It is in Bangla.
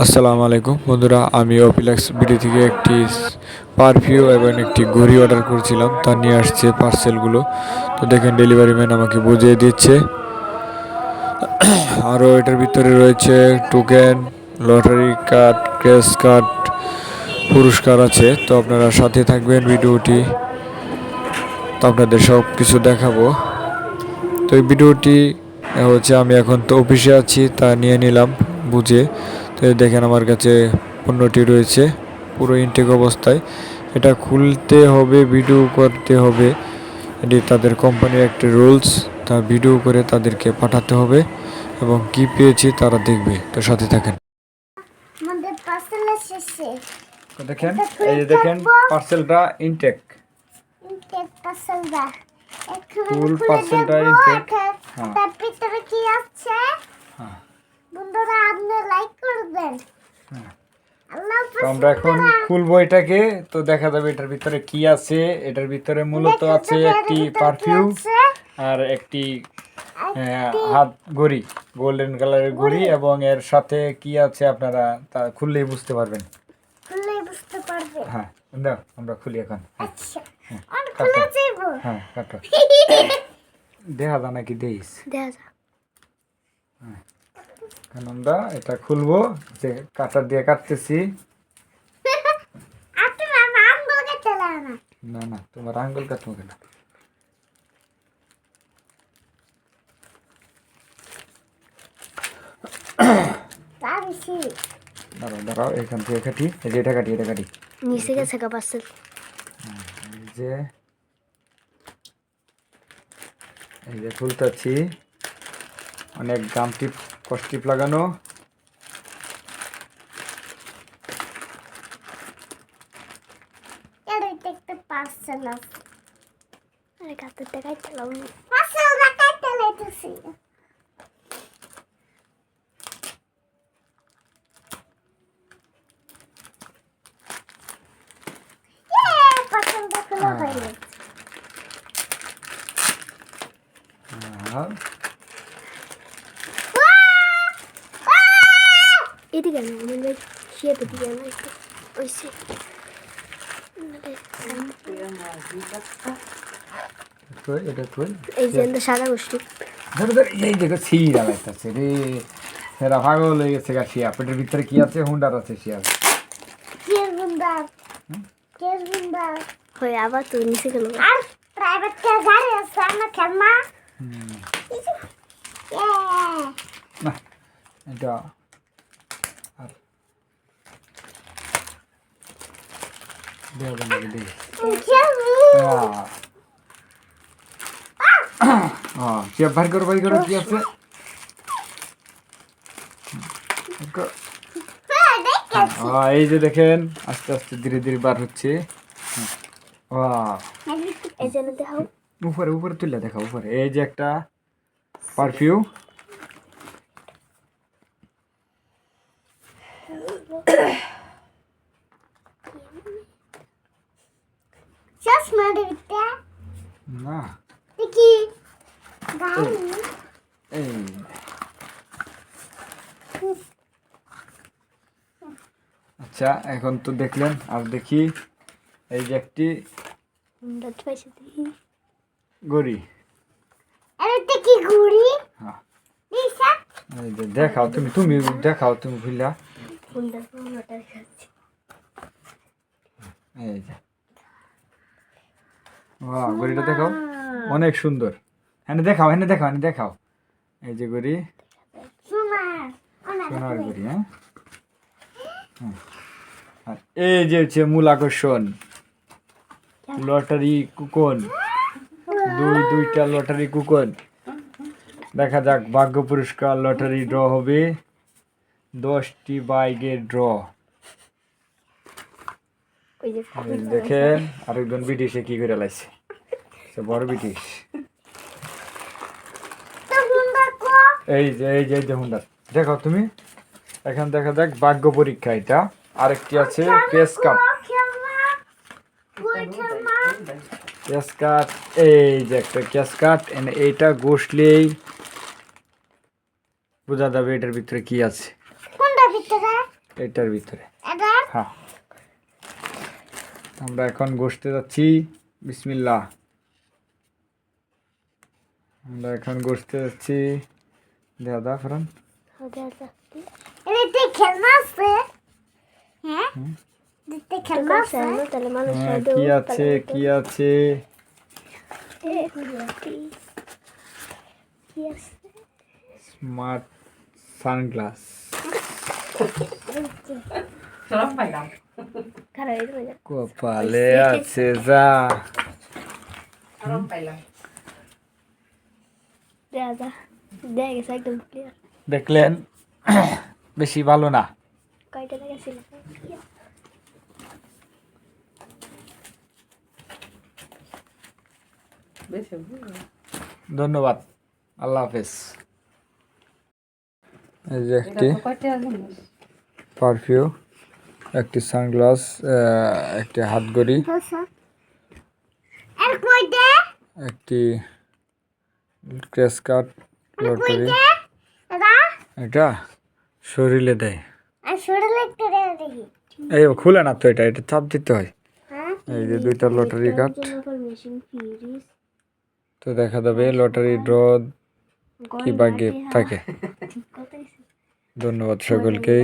আসসালামু আলাইকুম বন্ধুরা, আমি অপিলাক্স বিডি থেকে একটি পারফিউম এবং একটি ঘড়ি অর্ডার করেছিলাম, তা নিয়ে আসছে পার্সেলগুলো। তো দেখেন ডেলিভারি ম্যান আমাকে বুঝিয়ে দিচ্ছে। আরও এটার ভিতরে রয়েছে token, lottery card, crash card, পুরস্কার আছে। তো আপনারা সাথে থাকবেন ভিডিওটি, তো আপনাদের সব কিছু দেখাবো। তো এই ভিডিওটি হচ্ছে আমি এখন তো অফিসে আছি, তা নিয়ে নিলাম বুঝে। তো দেখেন আমার কাছে পণ্যটি রয়েছে পুরো ইনটেক অবস্থায়। এটা খুলতে হবে, ভিডিও করতে হবে, এটি তাদের কোম্পানির একটি রুলস। তা ভিডিও করে তাদেরকে পাঠাতে হবে এবং কি পেয়েছি তারা দেখবে। তো সাথে থাকেন। আমাদের পার্সেল এসেছে। তো দেখেন, এই যে দেখেন পার্সেলটা ইনটেক, ইনটেক পার্সেলটা ফুল খুলে পার্সেলটা দেখবো। ইনটেক। হ্যাঁ তার ভিতরে কি আছে? হ্যাঁ বন্ধুরা আপনি লাইক করবেন। হ্যাঁ। আল্লাহ তো আমরা এখন খুলবো এটাকে, তো দেখা যাবে এটার ভিতরে কি আছে। এটার ভিতরে মূলত আছে একটি পারফিউম আর একটি হাত ঘড়ি, গোল্ডেন কালারের ঘড়ি, এবং এর সাথে কি আছে আপনারা তা খুললেই বুঝতে পারবেন। খুললে বুঝতে পারবে। হ্যাঁ দাও, আমরা খুলি এখন। আচ্ছা হ্যাঁ, আর খুলে কাটো। যাইবো। হ্যাঁ কাটো, দেখা যা নাকি দেইস। দেখা যা। এখন আমরা এটা খুলবো, যে কাটার দিয়ে কাটতেছি। আপনি মামা আঙ্গুল কেটে না। না না, তোমার আঙ্গুল কাটবো কেন? তাবিসি দাঁড়াও দাঁড়াও, এখান থেকে কাটি। এই যে এটা কাটি, এটা কাটি। নিচে গেছে কা পার্সেল। এই যে এই যে খুলতেছি, অনেক গাম টিপ কষ্ট টিপ লাগানো। এর একটা পার্সেল আছে। আরে কত টাকা চালাও? পার্সেল কাটতে লাইতেছি। পার্সেলটা খোলা হয়ে গেছে। আর এদিকে না আমার ভাই খেয়ে তো দিকে না একটু ওইসে এটা খুল। এই যে সাদা গোষ্ঠী ধরে ধরে, এই দেখো ছিঁড়া লাগতেছে রে, সেরা পাগল হয়ে গেছে গা। শিয়া পেটের ভিতরে কি আছে? হুন্ডার আছে শিয়া। কেস বুন্দার কেস বুন্দার হয়ে আবার তো নিচে গেল। আর প্রাইভেট কে গাড়ি আছে না খেলনা। না এটা আর দেওয়া যাবে না, শিয়া ভাই করো, ভাই করো, কি আছে? এই যে দেখেন আস্তে আস্তে ধীরে ধীরে বার হচ্ছে। উপরে উপরে তুলে দেখা, উপরে এই যে একটা পারফিউম। না এই আচ্ছা, এখন তো দেখলেন, আর দেখি এই যে একটি ঘড়ি। হ্যাঁ এই যে দেখাও, তুমি তুমি দেখাও, তুমি ভুললা। এই যে ঘড়িটা দেখাও, অনেক সুন্দর। হ্যাঁ দেখাও, হ্যাঁ দেখাও, হ্যাঁ দেখাও। এই যে ঘড়ি, সোনার ঘড়ি। হ্যাঁ আর এই যে হচ্ছে মূল আকর্ষণ, লটারি কুপন। দুইটা লটারি কুপন। দেখা যাক, ভাগ্য পুরস্কার লটারি ড্র হবে, 10টি বাইকের ড্র। দেখেন আরেকজন ব্রিটিশে কি করে লাইছে, সে বড় ব্রিটিশ। এই যে এই যে এই যে হুন্ডা দেখো তুমি। এখন দেখা যাক ভাগ্য পরীক্ষা। এটা আরেকটি আছে ক্যাশ কার্ড, ক্যাশ কার্ড। এই যে একটা ক্যাশ কার্ড, এইটা ঘষলেই বোঝা যাবে এটার ভিতরে কি আছে। কোনটা ভিতরে? এটার ভিতরে। এটা হ্যাঁ, আমরা এখন গোসতে যাচ্ছি। বিসমিল্লাহ। আমরা এখন গোসতে যাচ্ছি। দাদা ফরান এতে খেলনা আছে হ্যাঁ এতে খেলনা আছে তাহলে মানুষ হ্যাঁ, কি আছে কি আছে? Smart sunglass. কপালে আছে যা। দেখলেন, বেশি ভালো না। কয়টা টাকা ছিল ধন্যবাদ, আল্লাহ হাফেজ। এই যে একটি পারফিউম, একটি সানগ্লাস, একটি হাত ঘড়ি, আর কয়টা একটি ক্রেস কার্ড, লটারি। দাদা এটা শরীরে দেয়। আর শরীরে একটু দেখি এই খুলে না তো, এটা চাপ দিতে হয়। হ্যাঁ এই যে 2টা লটারি কার্ড। মেশিন ফিরিস তো দেখা যাবে লটারি ড্র কি ভাগ্যে থাকে। ধন্যবাদ সকলকেই।